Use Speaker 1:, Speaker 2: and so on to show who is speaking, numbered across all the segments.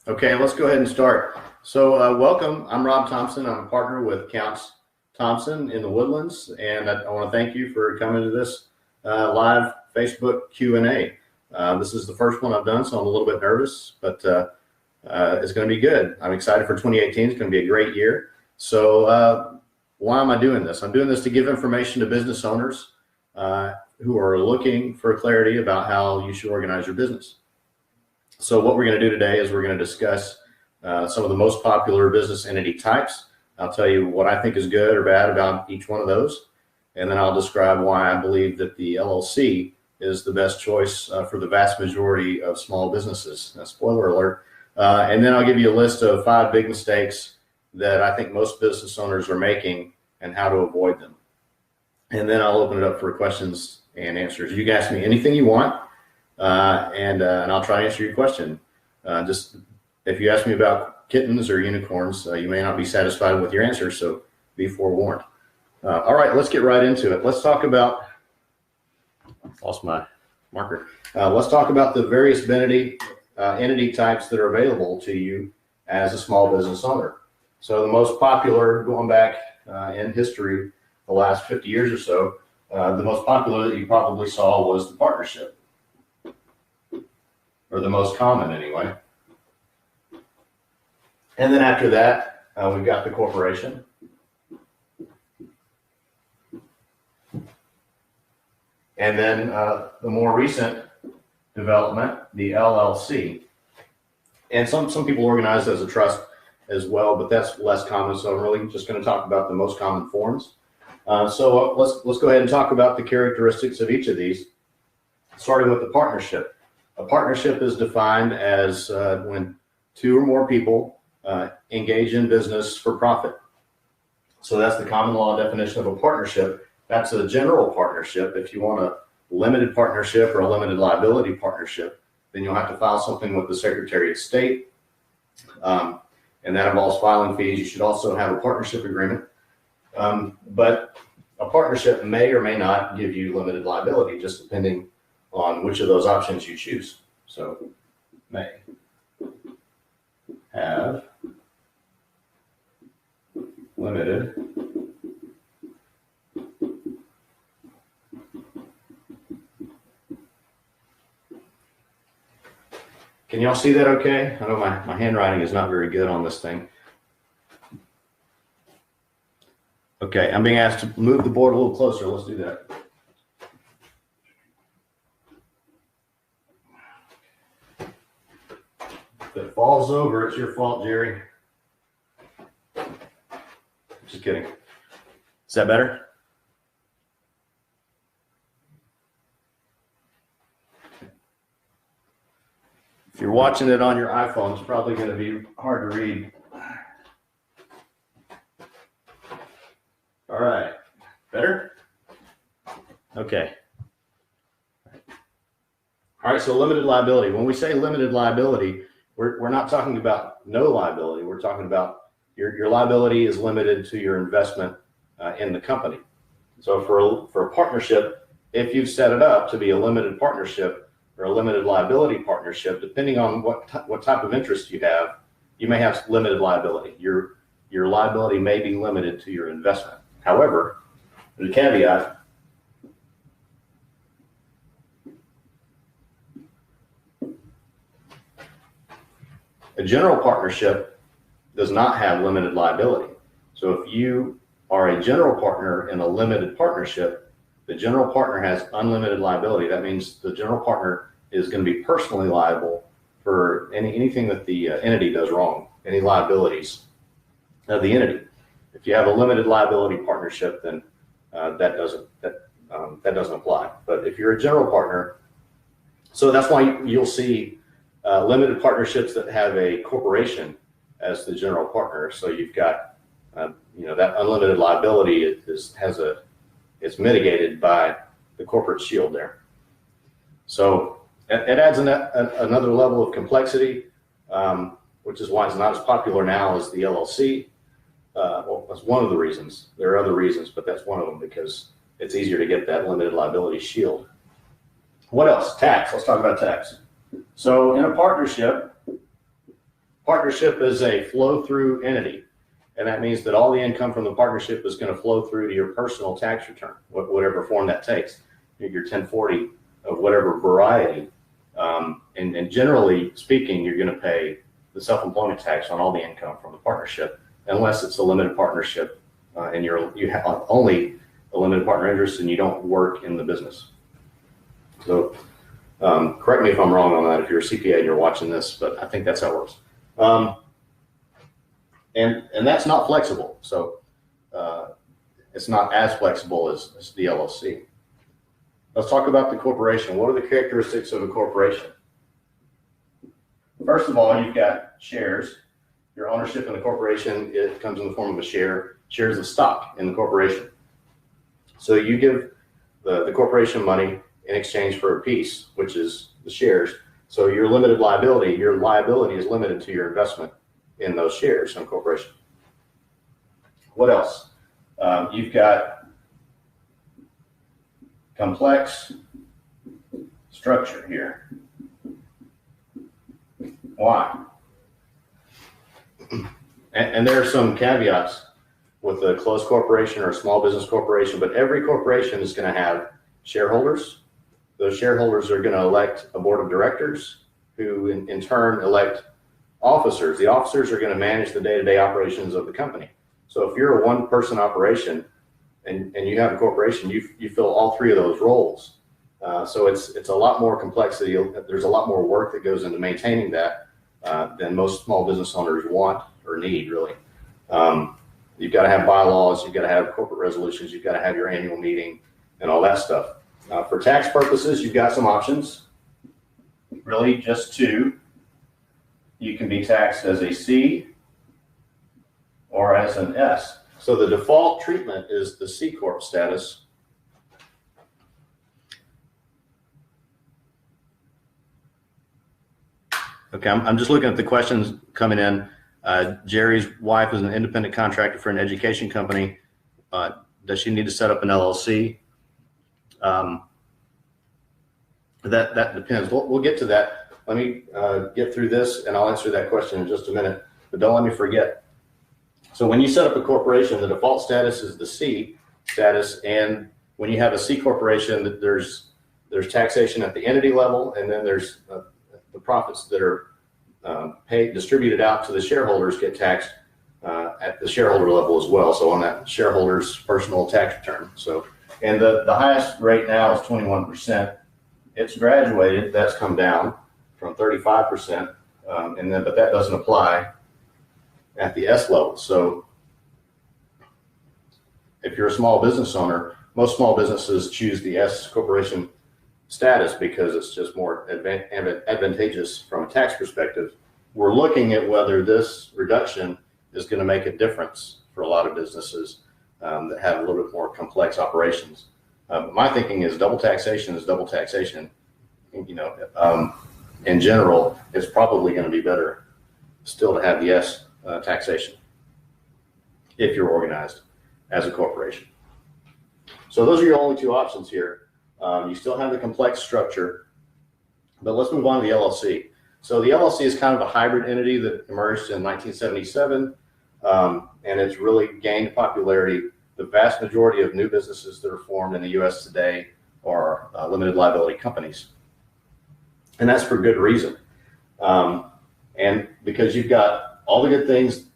Speaker 1: Okay, let's go ahead and start. So welcome. I'm Rob Thompson. I'm a partner with Counts Thompson in the Woodlands, and I want to thank you for coming to this live Facebook Q&A. This is the first one I've done, so I'm a little bit nervous, but it's going to be good. I'm excited for 2018. It's going to be a great year. So why am I doing this? I'm doing this to give information to business owners who are looking for clarity about how you should organize your business. So what we're going to do today is we're going to discuss some of the most popular business entity types. I'll tell you what I think is good or bad about each one of those. And then I'll describe why I believe that the LLC is the best choice for the vast majority of small businesses. Spoiler alert. And then I'll give you a list of 5 big mistakes that I think most business owners are making and how to avoid them. And then I'll open it up for questions and answers. You can ask me anything you want. And I'll try to answer your question. Just if you ask me about kittens or unicorns, you may not be satisfied with your answer, so be forewarned. All right, let's get right into it. Let's talk about, lost my marker. Let's talk about the various entity types that are available to you as a small business owner. So the most popular, going back in history, the last 50 years or so, the most popular that you probably saw was the partnership. Or the most common anyway. And then after that, we've got the corporation. And then the more recent development, the LLC. And some people organize as a trust as well, but that's less common. So I'm really just going to talk about the most common forms. So let's go ahead and talk about the characteristics of each of these, starting with the partnership. A partnership is defined as when 2 or more people engage in business for profit. So that's the common law definition of a partnership. That's a general partnership. If you want a limited partnership or a limited liability partnership, then you'll have to file something with the Secretary of State. And that involves filing fees. You should also have a partnership agreement. But a partnership may or may not give you limited liability, just depending on which of those options you choose. So may have limited Can y'all see that okay? I know my handwriting is not very good on this thing. Okay, I'm being asked to move the board a little closer. Let's do that. If it falls over, it's your fault, Jerry. Just kidding. Is that better? If you're watching it on your iPhone, it's probably going to be hard to read. All right. Better? Okay. All right, so limited liability. When we say limited liability, we're not talking about no liability. We're talking about your liability is limited to your investment in the company. So for a partnership, if you've set it up to be a limited partnership or a limited liability partnership, depending on what type of interest you have, you may have limited liability. Your liability may be limited to your investment. However, there's a caveat. A general partnership does not have limited liability. So if you are a general partner in a limited partnership, the general partner has unlimited liability. That means the general partner is going to be personally liable for anything that the entity does wrong, any liabilities of the entity. If you have a limited liability partnership, then that doesn't apply. But if you're a general partner, so that's why you'll see limited partnerships that have a corporation as the general partner. So you've got, that unlimited liability it's mitigated by the corporate shield there. So it adds another level of complexity, which is why it's not as popular now as the LLC. Well, that's one of the reasons. There are other reasons, but that's one of them because it's easier to get that limited liability shield. What else? Tax. Let's talk about tax. So in a partnership, Partnership is a flow-through entity, and that means that all the income from the partnership is going to flow through to your personal tax return, whatever form that takes, your 1040 of whatever variety. And generally speaking, you're going to pay the self-employment tax on all the income from the partnership, unless it's a limited partnership and you have only a limited partner interest and you don't work in the business. So correct me if I'm wrong on that if you're a CPA and you're watching this, but I think that's how it works. And that's not flexible. So it's not as flexible as the LLC. Let's talk about the corporation. What are the characteristics of a corporation? First of all, you've got shares. Your ownership in the corporation, it comes in the form of shares of stock in the corporation. So you give the corporation money in exchange for a piece, which is the shares. So your limited liability, your liability is limited to your investment in those shares in the corporation. What else? You've got complex structure here. Why? And there are some caveats with a closed corporation or a small business corporation, but every corporation is going to have shareholders. Those shareholders are going to elect a board of directors who in turn elect officers. The officers are going to manage the day-to-day operations of the company. So if you're a one-person operation and you have a corporation, you fill all three of those roles. So it's a lot more complexity. There's a lot more work that goes into maintaining that than most small business owners want or need, really. You've got to have bylaws, you've got to have corporate resolutions, you've got to have your annual meeting and all that stuff. For tax purposes, you've got some options. Really just two. You can be taxed as a C or as an S. So the default treatment is the C Corp status. Okay, I'm just looking at the questions coming in. Jerry's wife is an independent contractor for an education company. Does she need to set up an LLC? That depends. We'll get to that. Let me get through this and I'll answer that question in just a minute, but don't let me forget. So when you set up a corporation, the default status is the C status, and when you have a C corporation, there's taxation at the entity level, and then there's the profits that are distributed out to the shareholders get taxed at the shareholder level as well. So on that shareholder's personal tax return. So, and the highest rate now is 21%. It's graduated. That's come down from 35%, but that doesn't apply at the S level. So if you're a small business owner, most small businesses choose the S corporation status because it's just more advantageous from a tax perspective. We're looking at whether this reduction is going to make a difference for a lot of businesses that have a little bit more complex operations. My thinking is double taxation is double taxation. In general, it's probably going to be better still to have the S taxation if you're organized as a corporation. So those are your only two options here. You still have the complex structure, but let's move on to the LLC. So the LLC is kind of a hybrid entity that emerged in 1977, and it's really gained popularity. The vast majority of new businesses that are formed in the U.S. today are limited liability companies, and that's for good reason. And because you've got all the good things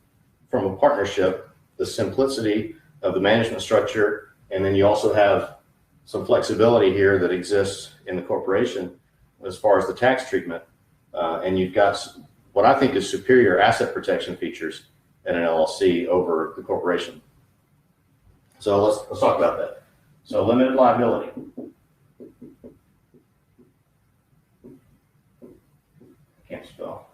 Speaker 1: from a partnership, the simplicity of the management structure, and then you also have some flexibility here that exists in the corporation as far as the tax treatment. And you've got what I think is superior asset protection features in an LLC over the corporation. So let's talk about that. So limited liability. Can't spell.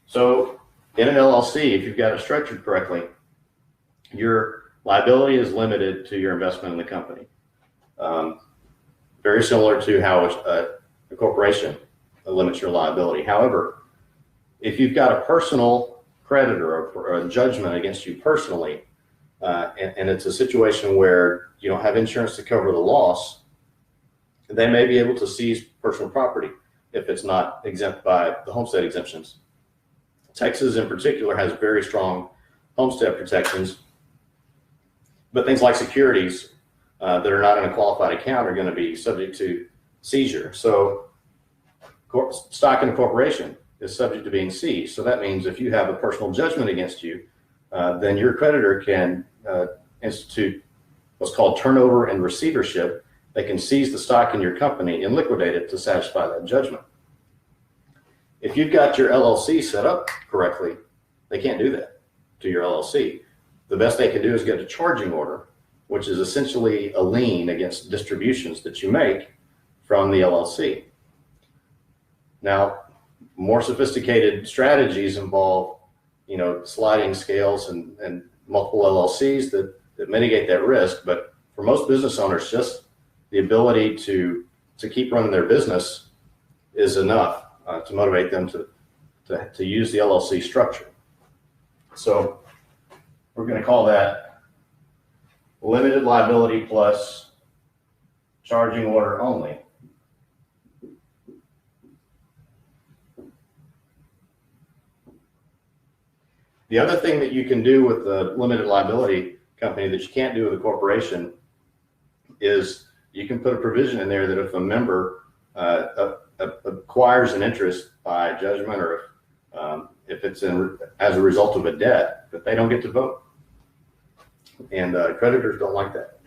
Speaker 1: So in an LLC, if you've got it structured correctly, your liability is limited to your investment in the company. Very similar to how a corporation limits your liability. However, if you've got a personal creditor or a judgment against you personally, and it's a situation where you don't have insurance to cover the loss, they may be able to seize personal property. if it's not exempt by the homestead exemptions. Texas in particular has very strong homestead protections, but things like securities that are not in a qualified account are going to be subject to seizure. So stock in a corporation is subject to being seized. So that means if you have a personal judgment against you, then your creditor can institute what's called turnover and receivership. They can seize the stock in your company and liquidate it to satisfy that judgment. If you've got your LLC set up correctly, they can't do that to your LLC. The best they can do is get a charging order, which is essentially a lien against distributions that you make from the LLC. Now, more sophisticated strategies involve, sliding scales and multiple LLCs that mitigate that risk. But for most business owners, just the ability to keep running their business is enough to motivate them to use the LLC structure. So we're going to call that limited liability plus charging order only. The other thing that you can do with the limited liability company that you can't do with a corporation is you can put a provision in there that if a member acquires an interest by judgment, or if it's as a result of a debt, that they don't get to vote. And creditors don't like that.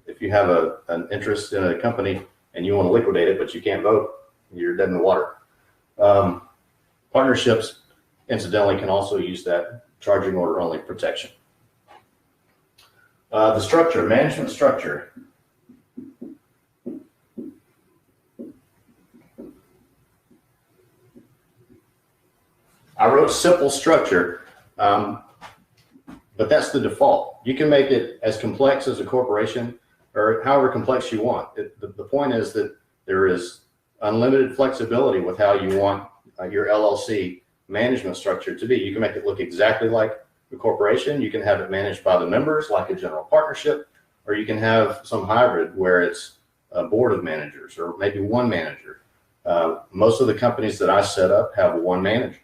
Speaker 1: If you have an interest in a company and you want to liquidate it, but you can't vote, you're dead in the water. Partnerships, incidentally, can also use that charging order only protection. The structure, management structure. I wrote simple structure, but that's the default. You can make it as complex as a corporation or however complex you want. The point is that there is unlimited flexibility with how you want your LLC management structure to be. You can make it look exactly like a corporation. You can have it managed by the members like a general partnership, or you can have some hybrid where it's a board of managers or maybe one manager. Most of the companies that I set up have one manager.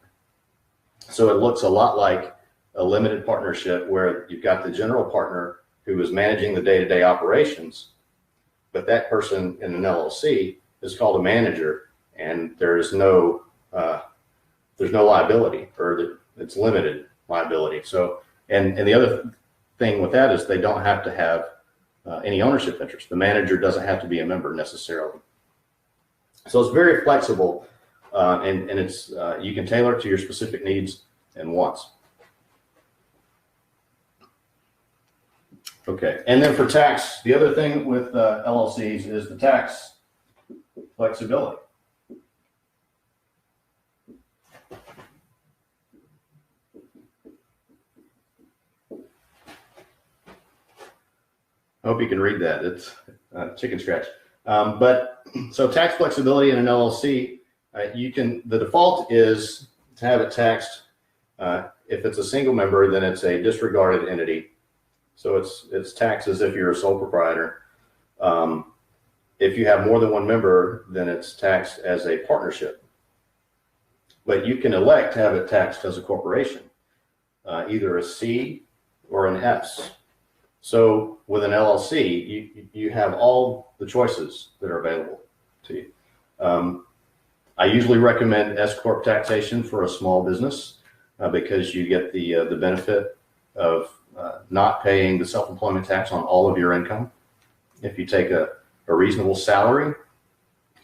Speaker 1: So it looks a lot like a limited partnership where you've got the general partner who is managing the day-to-day operations, but that person in an LLC is called a manager, and there's no liability, or it's limited liability. So, and the other thing with that is they don't have to have any ownership interest. The manager doesn't have to be a member necessarily. So it's very flexible, and it's you can tailor it to your specific needs and wants. Okay, and then for tax, the other thing with LLCs is the tax flexibility. I hope you can read that. It's chicken scratch. But so tax flexibility in an LLC, the default is to have it taxed. If it's a single member, then it's a disregarded entity. So it's taxed as if you're a sole proprietor. If you have more than one member, then it's taxed as a partnership. But you can elect to have it taxed as a corporation, either a C or an S. So with an LLC, you have all the choices that are available to you. I usually recommend S Corp taxation for a small business because you get the benefit of not paying the self-employment tax on all of your income. If you take a reasonable salary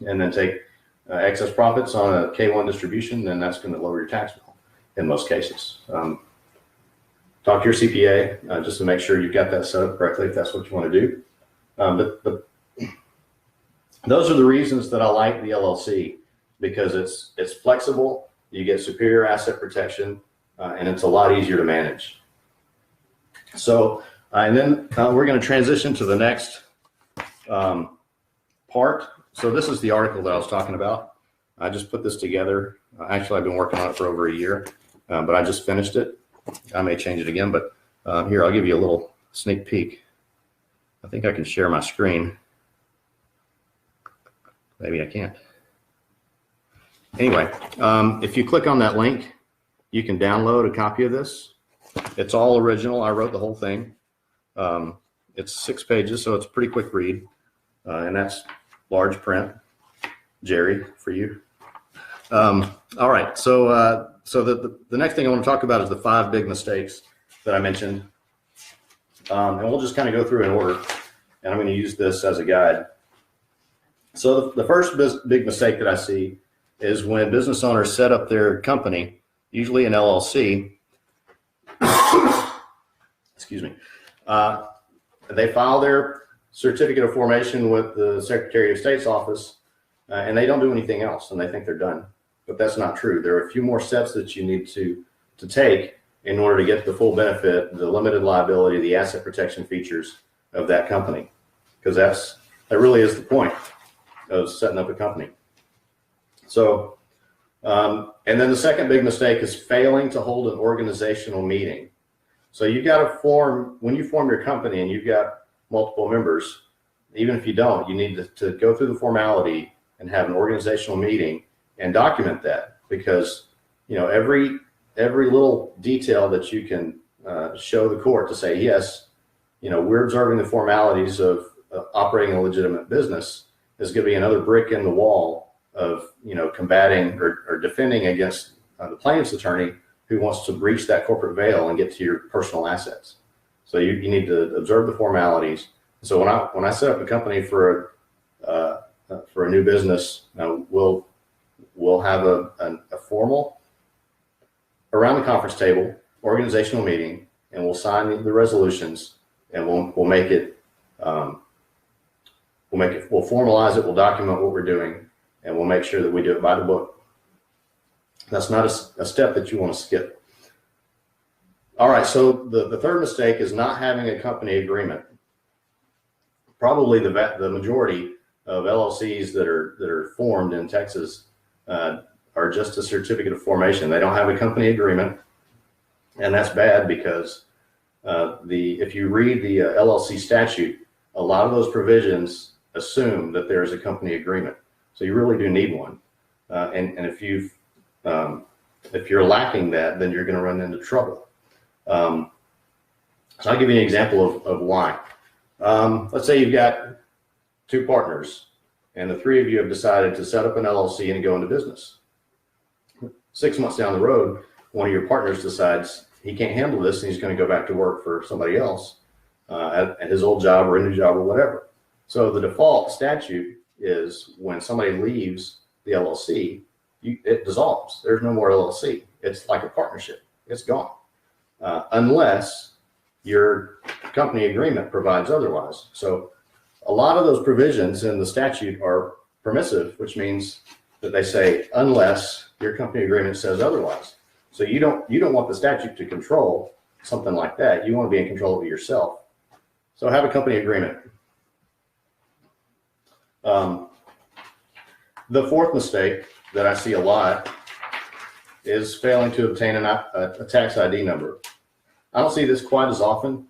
Speaker 1: and then take excess profits on a K-1 distribution, then that's going to lower your tax bill in most cases. Talk to your CPA just to make sure you've got that set up correctly if that's what you want to do. But those are the reasons that I like the LLC, because it's flexible, you get superior asset protection, and it's a lot easier to manage. So, and then we're going to transition to the next part. So this is the article that I was talking about. I just put this together. Actually, I've been working on it for over a year, but I just finished it. I may change it again, but here, I'll give you a little sneak peek. I think I can share my screen. Maybe I can't. Anyway, if you click on that link, you can download a copy of this. It's all original. I wrote the whole thing. It's 6 pages, so it's a pretty quick read. And that's large print, Jerry, for you. All right, so the next thing I want to talk about is the 5 big mistakes that I mentioned. And we'll just kind of go through in order, and I'm going to use this as a guide. So the first big mistake that I see is when business owners set up their company, usually an LLC, excuse me, they file their certificate of formation with the Secretary of State's office, and they don't do anything else, and they think they're done. But that's not true. There are a few more steps that you need to take in order to get the full benefit, the limited liability, the asset protection features of that company, because that really is the point of setting up a company. So, and then the second big mistake is failing to hold an organizational meeting. So you've got to when you form your company and you've got multiple members, even if you don't, you need to go through the formality and have an organizational meeting and document that, because every little detail that you can show the court to say, yes, we're observing the formalities of operating a legitimate business, is going to be another brick in the wall of combating or defending against the plaintiff's attorney who wants to breach that corporate veil and get to your personal assets. So you need to observe the formalities. So when I set up a company for a new business, we'll have a formal around the conference table organizational meeting, and we'll sign the resolutions, and we'll formalize it. We'll document what we're doing, and we'll make sure that we do it by the book. That's not a step that you want to skip. All right, so the third mistake is not having a company agreement. Probably the majority of LLCs that are formed in Texas are just a certificate of formation. They don't have a company agreement, and that's bad because if you read the LLC statute, a lot of those provisions assume that there is a company agreement. So you really do need one, and if you're lacking that, then you're going to run into trouble. So I'll give you an example of why. Let's say you've got 2 partners, and the 3 of you have decided to set up an LLC and go into business. 6 months down the road, one of your partners decides he can't handle this, and he's going to go back to work for somebody else at his old job or a new job or whatever. So the default statute is when somebody leaves the LLC, it dissolves. There's no more LLC. It's like a partnership. It's gone. Unless your company agreement provides otherwise. So a lot of those provisions in the statute are permissive, which means that they say unless your company agreement says otherwise. So you don't want the statute to control something like that. You want to be in control of it yourself. So have a company agreement. The fourth mistake that I see a lot is failing to obtain a tax ID number. I don't see this quite as often,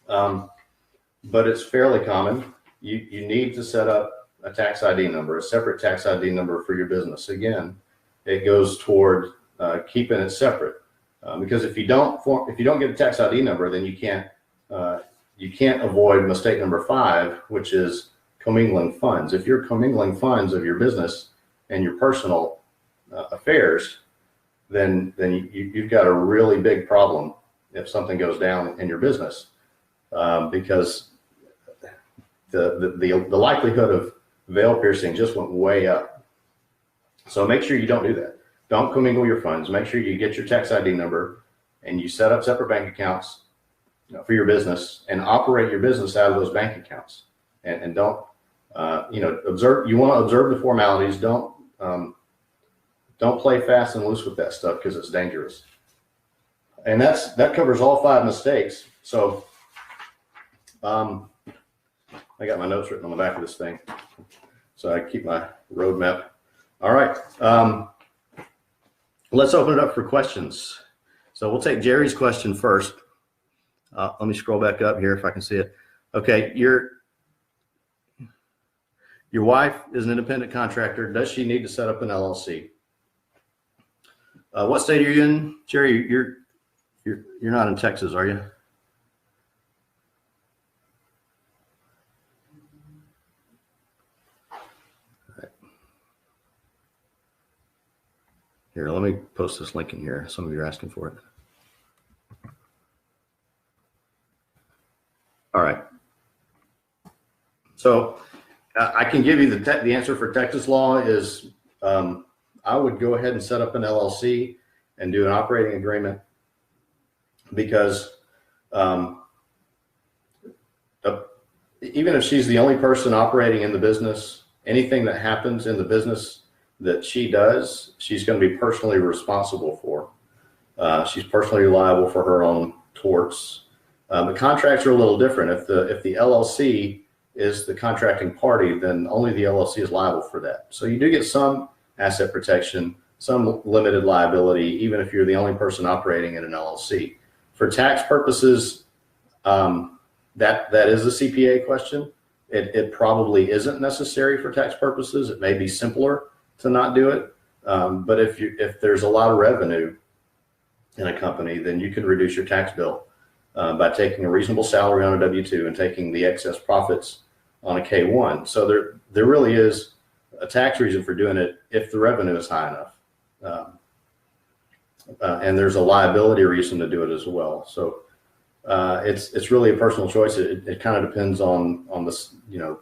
Speaker 1: but it's fairly common. You need to set up a tax ID number, a separate tax ID number for your business. Again, it goes toward keeping it separate, because if you don't get a tax ID number, then you can't avoid mistake number 5, which is commingling funds. If you're commingling funds of your business and your personal affairs, then you've got a really big problem if something goes down in your business, because the likelihood of veil piercing just went way up. So make sure you don't do that. Don't commingle your funds. Make sure you get your tax ID number and you set up separate bank accounts for your business and operate your business out of those bank accounts. And don't observe. You want to observe the formalities. Don't play fast and loose with that stuff, because it's dangerous. And that covers all 5 mistakes. So I got my notes written on the back of this thing, so I keep my roadmap. All right, let's open it up for questions. So we'll take Jerry's question first. Let me scroll back up here if I can see it. Okay, Your wife is an independent contractor. Does she need to set up an LLC? What state are you in, Jerry? You're not in Texas, are you? Right. Here, let me post this link in here. Some of you are asking for it. All right. So I can give you the answer for Texas law is I would go ahead and set up an LLC and do an operating agreement because even if she's the only person operating in the business, anything that happens in the business that she does, she's going to be personally responsible for. She's personally liable for her own torts. The contracts are a little different. If the LLC is the contracting party, then only the LLC is liable for that. So you do get some asset protection, some limited liability, even if you're the only person operating in an LLC. For tax purposes, that is a CPA question. It probably isn't necessary for tax purposes. It may be simpler to not do it. But if there's a lot of revenue in a company, then you can reduce your tax bill by taking a reasonable salary on a W-2 and taking the excess profits on a K-1. So there really is a tax reason for doing it if the revenue is high enough. And there's a liability reason to do it as well. So it's really a personal choice. It kind of depends on this, the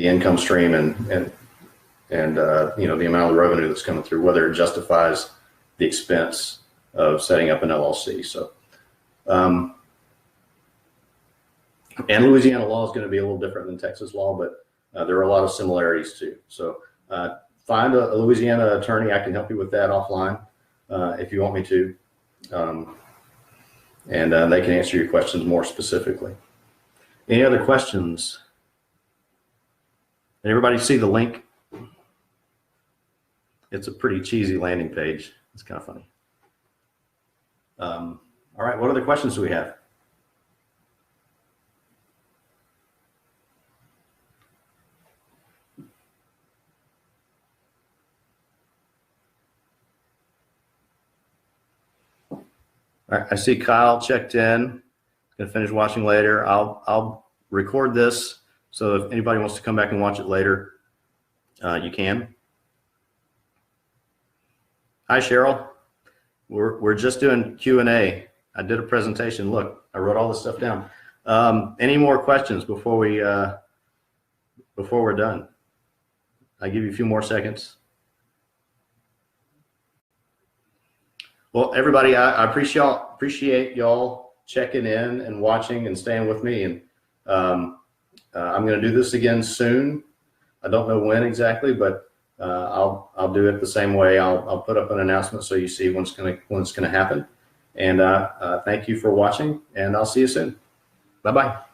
Speaker 1: income stream and the amount of revenue that's coming through, whether it justifies the expense of setting up an LLC. So, and Louisiana law is going to be a little different than Texas law, but there are a lot of similarities too. So find a Louisiana attorney. I can help you with that offline if you want me to. And they can answer your questions more specifically. Any other questions? Did everybody see the link? It's a pretty cheesy landing page. It's kind of funny. All right, what other questions do we have? All right, I see Kyle checked in. Gonna finish watching later. I'll record this, so if anybody wants to come back and watch it later, you can. Hi, Cheryl. We're just doing Q&A. I did a presentation. Look, I wrote all this stuff down. Any more questions before we're done? I'll give you a few more seconds. Well, everybody, I appreciate y'all checking in and watching and staying with me. And I'm going to do this again soon. I don't know when exactly, but I'll do it the same way. I'll put up an announcement so you see when it's going to happen. And thank you for watching, and I'll see you soon. Bye-bye.